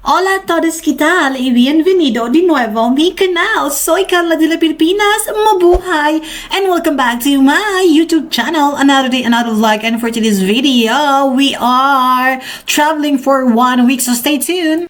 Hola a todos, ¿qué tal? Y bienvenido de nuevo a mi canal. Soy Karla de las Filipinas, mabuhay! And welcome back to my YouTube channel. Another day, another vlog. And for today's video, we are traveling for 1 week, so stay tuned.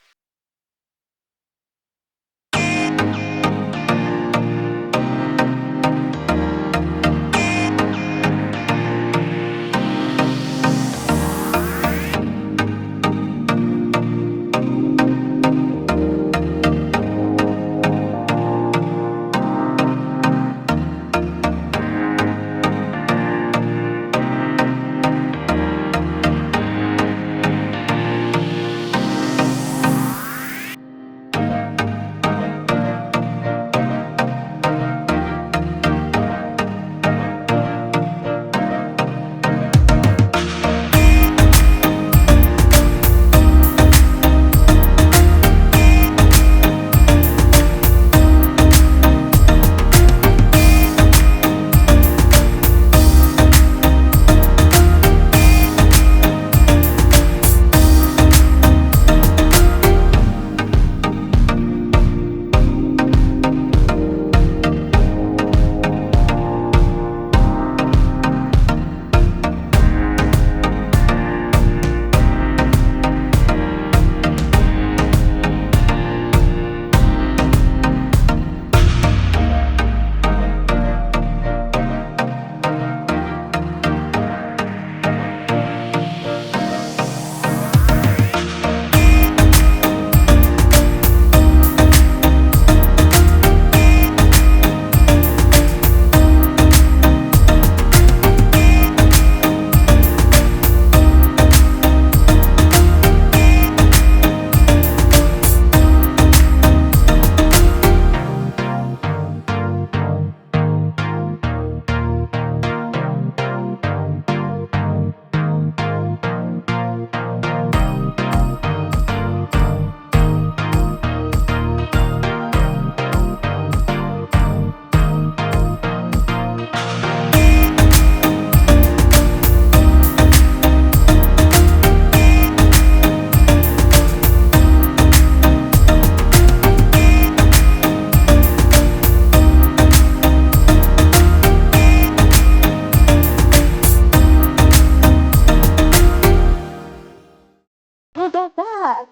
Look at that!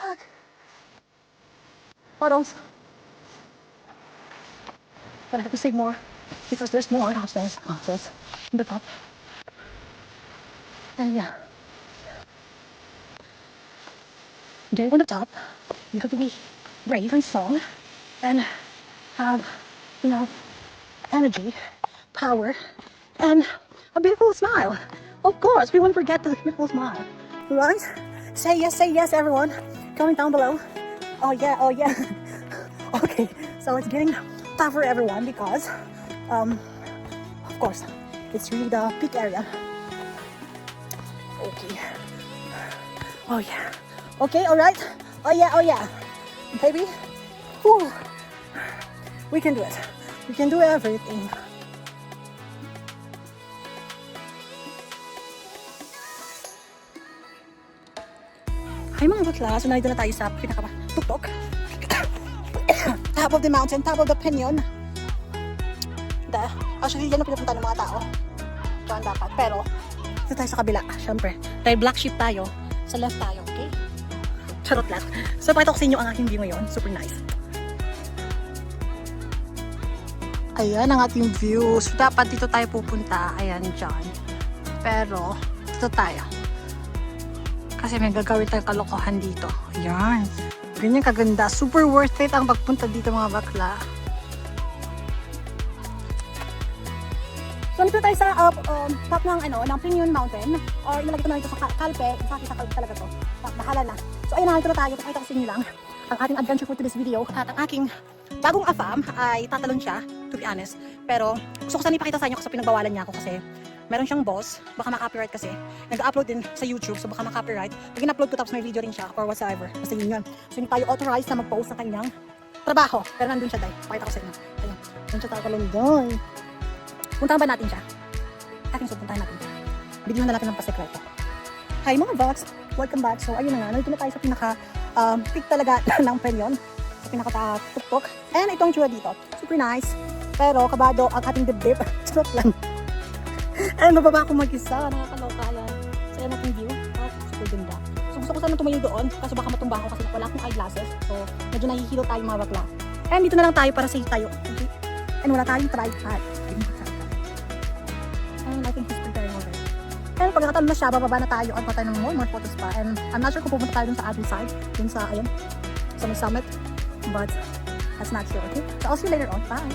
Look. Photos. But I have to say more because there's more downstairs. Downstairs. In the top. And yeah. There on the top, you have to be brave and strong and have enough energy, power, and a beautiful smile. Of course, we won't forget the beautiful smile. Right? Say yes, everyone. Comment down below. Oh yeah, oh yeah. Okay, so it's getting tough for everyone because, of course, it's really the peak area. Okay. Oh yeah. Okay, alright. Oh yeah, oh yeah. Baby. Whew. We can do it. We can do everything. Hi mga bakla, so narito na tayo sa pinaka-tuktok. Top of the mountain, top of the canyon. Actually, yan ang pinupunta ng mga tao. Diyan dapat. Pero, ito tayo sa kabila, syempre. Dahil black sheep tayo, sa left tayo, okay? Charot lang. So, pakita ko sa inyo ang aking view ngayon. Super nice. Ayan ang ating view. So, dapat dito tayo pupunta. Ayan, dyan. Pero, dito tayo. Kasi may gagawin tayong kalokohan dito. Ayan. Ganyan kaganda. Super worth it ang pagpunta dito mga bakla. So, dito tayo sa top ng, ng Pinyon Mountain. Or nilagay ko na ito sa kalpe. Sa kalpe talaga to. Bahala na. So, ayun na, ito na tayo. Pakita ko sa inyo lang ang ating adventure for today's video. At ang aking bagong afam ay tatalon siya, to be honest. Pero, gusto ko sana ipakita sa inyo kasi pinagbawalan niya ako kasi meron siyang boss, baka maka-copyright kasi. Nag-upload din sa YouTube, so baka maka-copyright. Pag in-upload ko tapos may video rin siya or whatsoever. Basta yun yun. So, hindi tayo authorized na mag-post ng kanyang trabaho. Pero nandun siya, dahil. Pakita ko sa inyo. Ayun. Nandun siya tatalon doon. Puntahan ba natin siya? Ating puntahan natin siya. Bigyan na natin ng pasekreto. Hi mga bots! Welcome back. So ayun na nga, nandito na tayo sa pinaka peak talaga ng penyon sa pinakatuktok. And itong tsura dito, super nice. Pero kabado ang ating dibdib. Charot lang. And mababa ako mag-isa, nakakaloka yan. So yan ating view, super ganda. So gusto ko sana tumayo doon, kaso baka matumba ako kasi wala akong eyeglasses. So medyo nahihilo tayo mga bakla. And dito na lang tayo para safe tayo. Okay? And wala tayong tripod. And I think he's preparing already. And pagkakataon na siya, bababa na tayo at patay ng more photos pa. And I'm not sure kung pupunta tayo dun sa other side, dun sa, ayun, sa may summit. But that's not sure, okay? So I'll see you later on. Bye!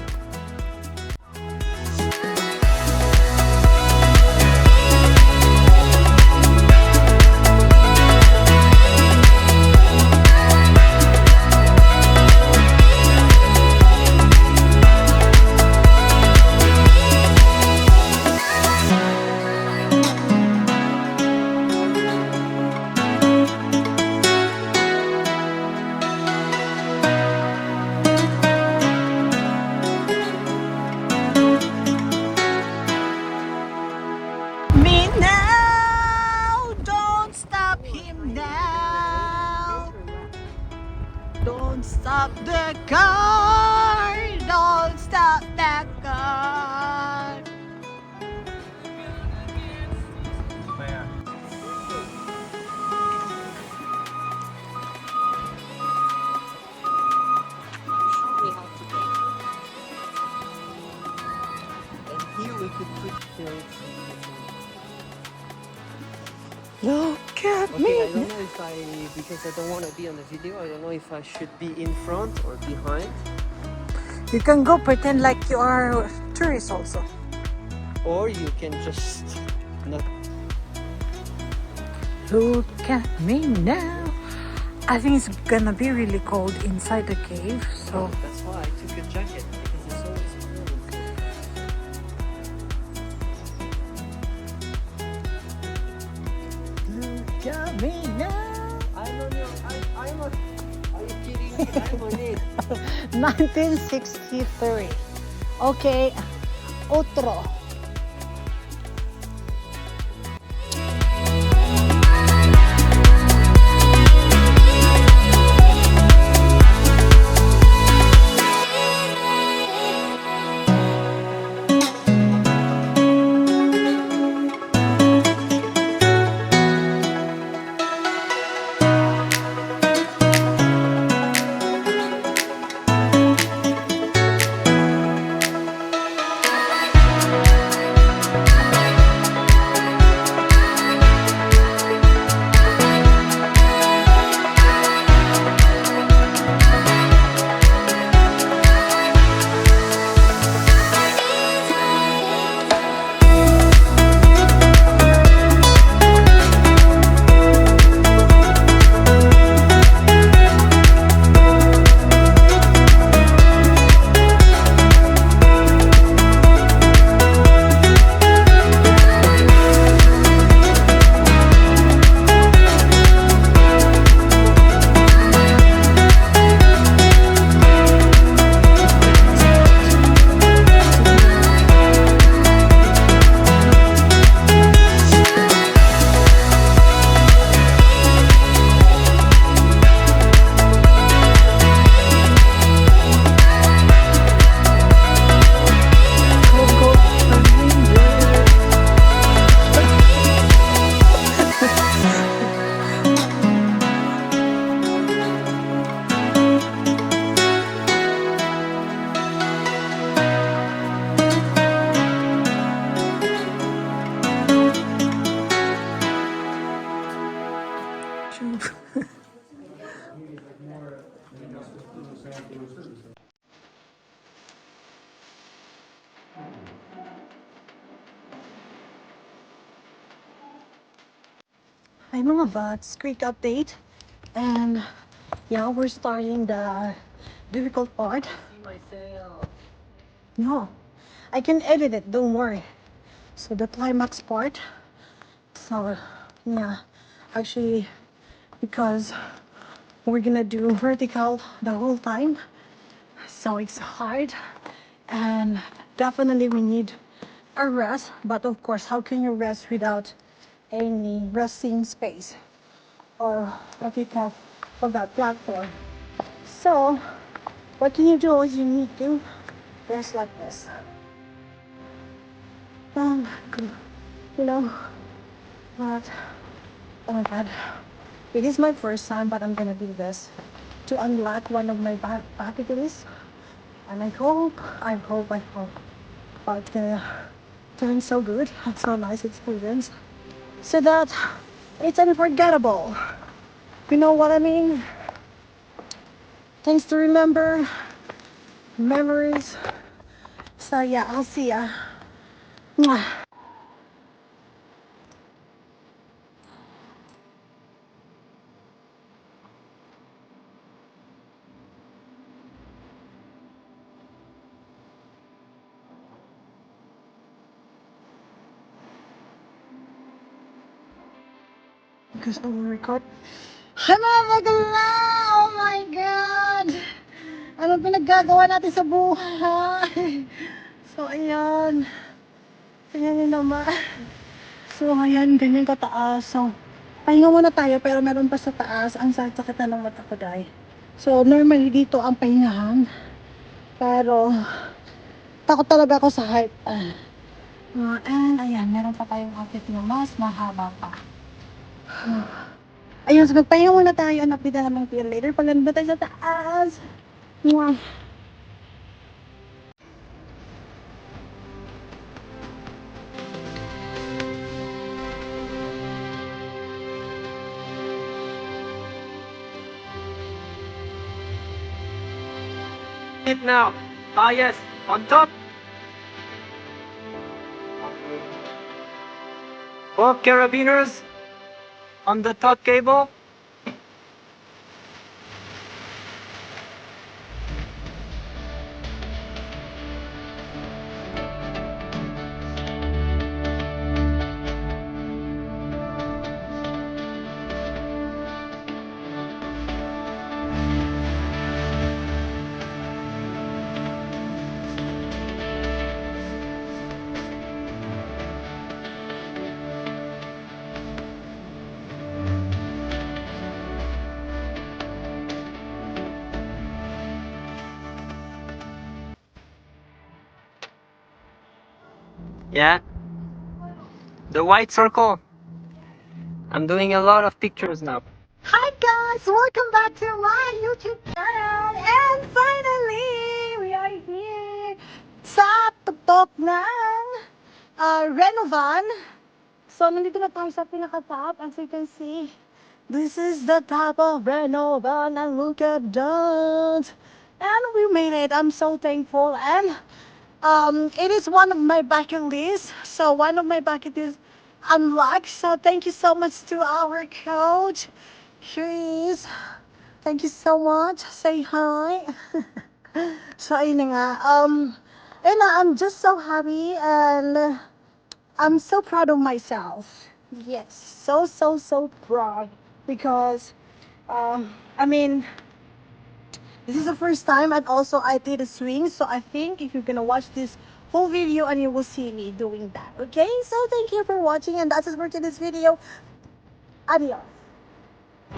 Me now, don't stop him now. Don't stop the car, don't stop the car. And here we could put Look at okay, me. I don't know if because I don't want to be on the video, I don't know if I should be in front or behind. You can go pretend like you are a tourist also. Or you can just not. Look at me now. I think it's gonna be really cold inside the cave, so That's why I took a jacket, because it's always cold. look at me now. I'm on your. I'm on. Are you kidding me? I'm on it. 1963. Okay, otro. Hi mga bots, quick update. And yeah, we're starting the difficult part. See myself. No, I can edit it, don't worry. So the climax part. So yeah, actually, because we're gonna do vertical the whole time. So it's hard. And definitely we need a rest. But of course, how can you rest without any resting space? Or what you call of that platform. So, what can you do is you need to rest like this. You know, but, oh my god. It is my first time, but I'm gonna do this to unlock one of my bucket lists. And I hope, but turns so good. It's so nice experience. So that it's unforgettable. You know what I mean? Things to remember, memories. So yeah, I'll see ya. Mwah. Because I will record. Hi mga magala! Oh my God! Ano pinaggagawa natin sa buhay? So ayan. Ayan yun naman. So ayan, ganyan kataas. So, pahinga muna tayo pero meron pa sa taas. Ang sakit na ng mata ko, guys. So, normally dito ang pahingahan. Pero, takot talaga ako sa height. And ayan, meron pa tayong outfit na mas mahaba pa. Ayun, so magpahinga muna tayo. And update na naman kayo later. Pag nandun tayo sa taas. Mwah. It now. Ah, yes. On top. Both carabiners on the top cable. Yeah. The white circle. I'm doing a lot of pictures now. Hi guys! Welcome back to my YouTube channel! And finally, we are here sa tuktok ng Renovan. So, nandito na tayo sa pinaka-top. As you can see, this is the top of Renovan. And look at that! And we made it. I'm so thankful. And it is one of my bucket lists. So, one of my bucket lists unlocked. So, thank you so much to our coach. Here he is. Thank you so much. Say hi. So, ayun na nga. And I'm just so happy and I'm so proud of myself. Yes, so proud because I mean this is the first time and also I did a swing, so I think if you're gonna watch this whole video and you will see me doing that. Okay, so thank you for watching and that's it for today's video. Adios.